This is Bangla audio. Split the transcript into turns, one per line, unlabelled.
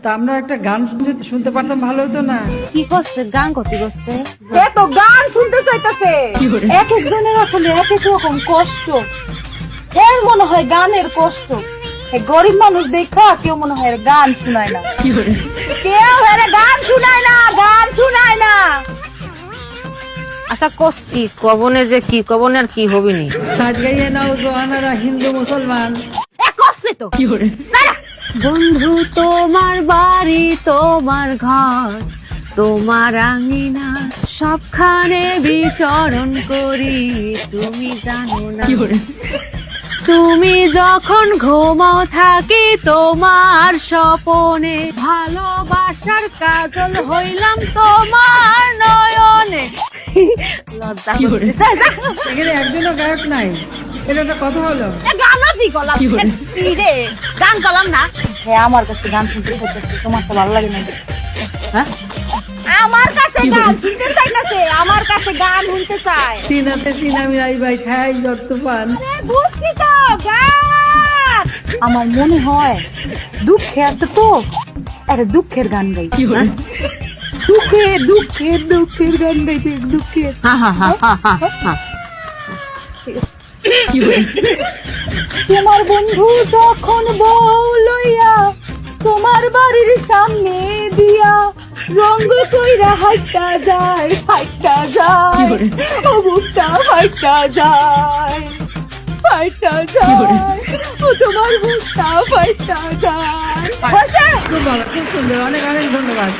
তা আমরা একটা গান শুনতে পারতাম, ভালো হতো না?
কি করছে? গান করতে করছে
এত গান শুনতে চাইতেছে।
এক একজনের আসলে এক এক রকম কষ্ট। এর মনে হয় গানের কষ্ট। এই গরিব মানুষ দেখা কেউ মনে হয় এর গান শোনায় না।
কেউ এর গান শুনায় না, গান শুনায় না।
আচ্ছা করছি কবনে যে কি কবনে আর কি হবি নি
সাজ গাইয়ে নাও জোয়ানারা হিন্দু মুসলমান।
এ করছে তো।
বন্ধু তোমার বাড়ি তোমার ঘর তোমার আঙিনা সবখানে বিচরণ করি তুমি জানো না তুমি যখন ঘুমাও থাকি তোমার স্বপনে ভালোবাসার কাজল হইলাম তোমার নয়নে লজ্জা করতেছে
এখানে একজনও গায়ক নাই, এটা একটা কথা হলো?
গানও দি গলাম। কি রে গান গলাম না।
হ্যাঁ, আমার কাছে গান শুনতে করতেছে, তোমার তো ভালো লাগে না?
হ্যাঁ
আমার কাছে গান শুনতে চাইতেছে, আমার কাছে গান শুনতে চায়।
সিনাতে সিনামি আই ভাই ছাই যত পান।
বুঝছি তো গান।
আমার মনে হয় দুঃখে আছে তো, আরে দুঃখের গান গাই। হ্যাঁ? দুঃখের দুঃখের দুঃখের গান গাইতে, দুঃখের। তোমার বন্ধু যখন বউ লইয়া তোমার বাড়ির সামনে দিয়া রঙ্গ কইরা হাইটা যায়, হাইটা যায়, ও বুকটা হাইটা যায়, ফাইটা যায়, ও তোমার বুকটা ফাইটা যায়।
খুব ভালো, খুব সুন্দর, অনেক অনেক ধন্যবাদ।